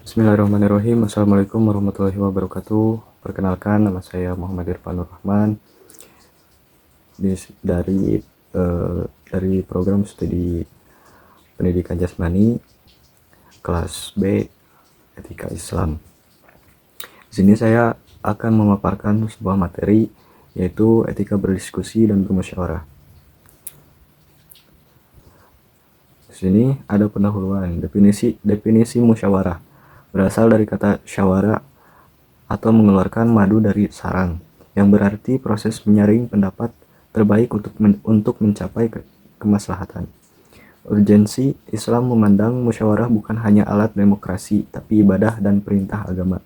Bismillahirrahmanirrahim. Assalamualaikum warahmatullahi wabarakatuh. Perkenalkan, nama saya Muhammad Irfanur Rahman dari program studi pendidikan jasmani kelas B Etika Islam. Di sini saya akan memaparkan sebuah materi, yaitu etika berdiskusi dan bermusyawarah. Di sini ada pendahuluan. Definisi musyawarah berasal dari kata syawara atau mengeluarkan madu dari sarang, yang berarti proses menyaring pendapat terbaik untuk mencapai kemaslahatan. Urgensi Islam memandang musyawarah bukan hanya alat demokrasi, tapi ibadah dan perintah agama.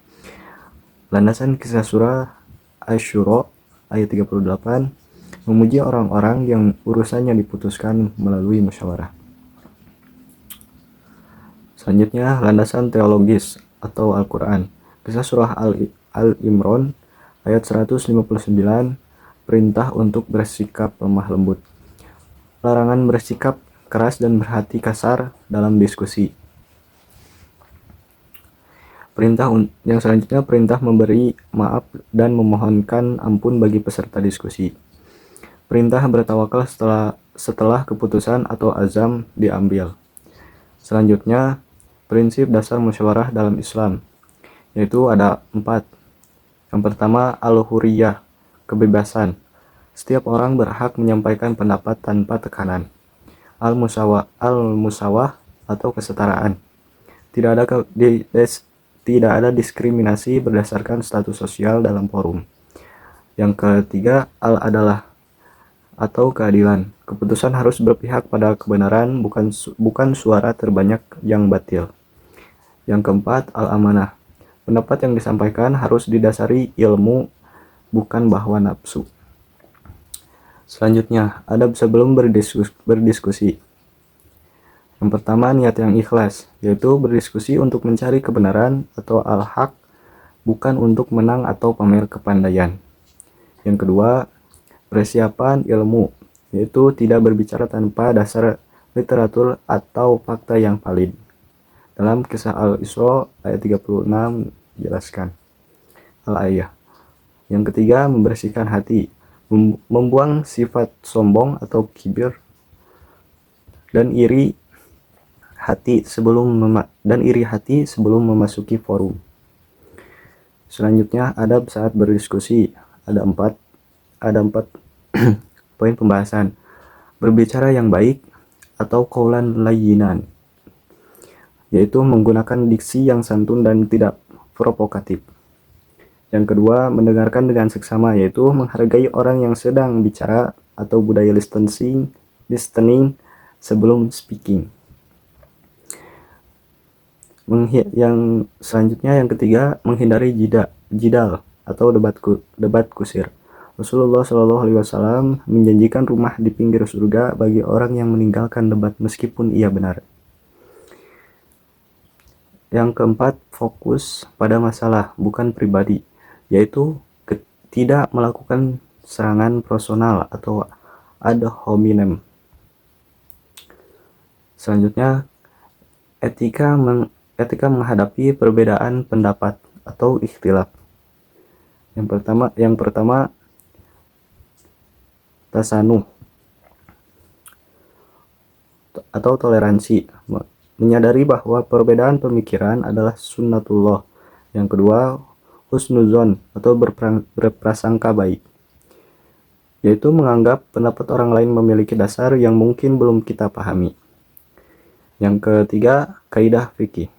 Landasan kisah surah Asy-Syura ayat 38 memuji orang-orang yang urusannya diputuskan melalui musyawarah. Selanjutnya, landasan teologis atau Al-Quran. Kisah surah Al-Imran ayat 159, perintah untuk bersikap lemah lembut. Larangan bersikap keras dan berhati kasar dalam diskusi. Yang selanjutnya, perintah memberi maaf dan memohonkan ampun bagi peserta diskusi. Perintah bertawakal setelah keputusan atau azam diambil. Selanjutnya, prinsip dasar musyawarah dalam Islam, yaitu ada 4. Yang pertama, al-huriyah, kebebasan. Setiap orang berhak menyampaikan pendapat tanpa tekanan. Al-musawah atau kesetaraan. Tidak ada diskriminasi berdasarkan status sosial dalam forum. Yang ketiga, al-adalah atau keadilan. Keputusan harus berpihak pada kebenaran, bukan suara terbanyak yang batil. Yang keempat, al-amanah. Pendapat yang disampaikan harus didasari ilmu, bukan bahwa nafsu. Selanjutnya, adab sebelum berdiskusi. Yang pertama, niat yang ikhlas, yaitu berdiskusi untuk mencari kebenaran atau al-haq, bukan untuk menang atau pamer kepandaian. Yang kedua, persiapan ilmu, yaitu tidak berbicara tanpa dasar literatur atau fakta yang valid. Dalam kisah Al-Isra ayat 36 dijelaskan al-ayah. Yang ketiga, membersihkan hati, membuang sifat sombong atau kibir dan iri hati sebelum memasuki forum. Selanjutnya, adab saat berdiskusi. Ada empat poin pembahasan. Berbicara yang baik atau qaulan layyinan, yaitu menggunakan diksi yang santun dan tidak provokatif. Yang kedua, mendengarkan dengan seksama, yaitu menghargai orang yang sedang bicara atau budaya listening sebelum speaking. Yang selanjutnya, yang ketiga, menghindari jidal atau debat kusir. Rasulullah SAW menjanjikan rumah di pinggir surga bagi orang yang meninggalkan debat meskipun ia benar. Yang keempat, fokus pada masalah, bukan pribadi, yaitu tidak melakukan serangan personal atau ad hominem. Selanjutnya, etika menghadapi perbedaan pendapat atau ikhtilaf. Yang pertama, tasanuh atau toleransi, menyadari bahwa perbedaan pemikiran adalah sunnatullah. Yang kedua, husnuzon atau berprasangka baik, yaitu menganggap pendapat orang lain memiliki dasar yang mungkin belum kita pahami. Yang ketiga, kaidah fikih,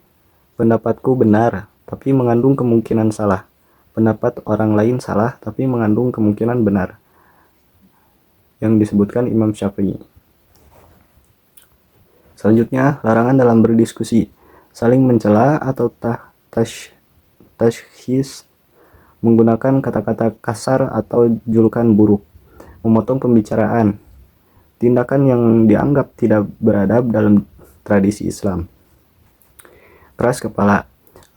pendapatku benar tapi mengandung kemungkinan salah. Pendapat orang lain salah tapi mengandung kemungkinan benar, yang disebutkan Imam Syafi'i. Selanjutnya, larangan dalam berdiskusi, saling mencela atau tashkhis, menggunakan kata-kata kasar atau julukan buruk, memotong pembicaraan, tindakan yang dianggap tidak beradab dalam tradisi Islam. Keras kepala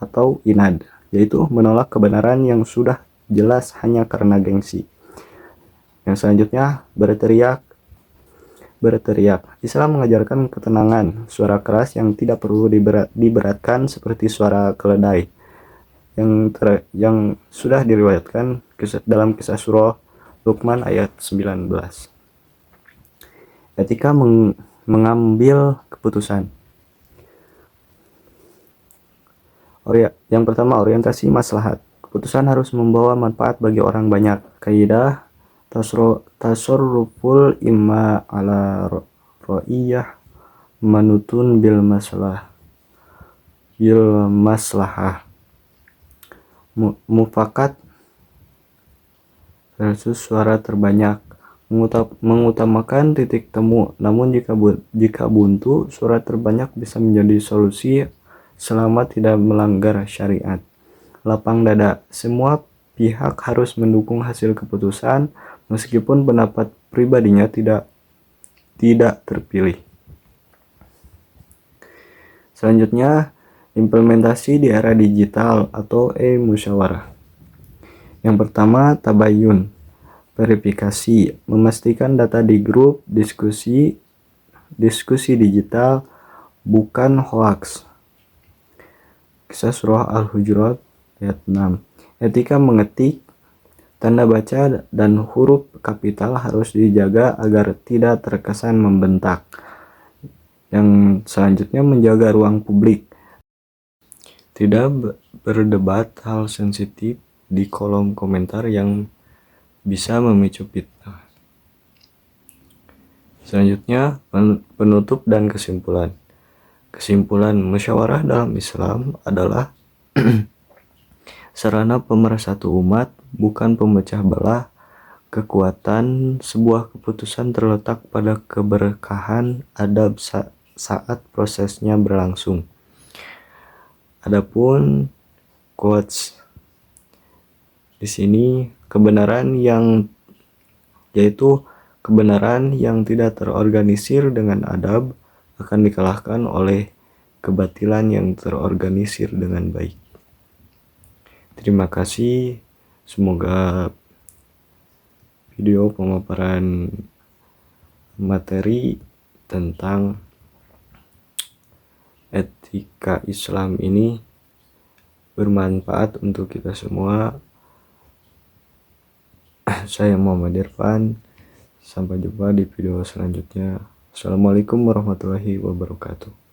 atau inad, yaitu menolak kebenaran yang sudah jelas hanya karena gengsi. Yang selanjutnya, berteriak berteriak. Islam mengajarkan ketenangan, suara keras yang tidak perlu diberatkan seperti suara keledai yang sudah diriwayatkan dalam kisah surah Luqman ayat 19. Etika mengambil keputusan. Yang pertama, orientasi maslahat. Keputusan harus membawa manfaat bagi orang banyak. Kaidah tasarruful imma ala ra'iyah manutun bil maslahah. Mufakat versus suara terbanyak. Mengutamakan titik temu. Namun jika buntu, suara terbanyak bisa menjadi solusi selama tidak melanggar syariat. Lapang dada. Semua pihak harus mendukung hasil keputusan meskipun pendapat pribadinya tidak terpilih. Selanjutnya, implementasi di era digital atau e-musyawarah. Yang pertama, tabayun, verifikasi, memastikan data di grup diskusi digital bukan hoaks. Kisah surah Al-Hujurat ayat 6. Etika mengetik, tanda baca dan huruf kapital harus dijaga agar tidak terkesan membentak. Yang selanjutnya, menjaga ruang publik. Tidak berdebat hal sensitif di kolom komentar yang bisa memicu fitnah. Selanjutnya, penutup dan kesimpulan. Kesimpulan, musyawarah dalam Islam adalah sarana pemersatu umat, bukan pemecah belah. Kekuatan sebuah keputusan terletak pada keberkahan adab saat prosesnya berlangsung. Adapun quotes di sini, kebenaran yang tidak terorganisir dengan adab akan dikalahkan oleh kebatilan yang terorganisir dengan baik. Terima kasih. Semoga video pemaparan materi tentang etika Islam ini bermanfaat untuk kita semua. Saya Muhammad Irfan. Sampai jumpa di video selanjutnya. Assalamualaikum warahmatullahi wabarakatuh.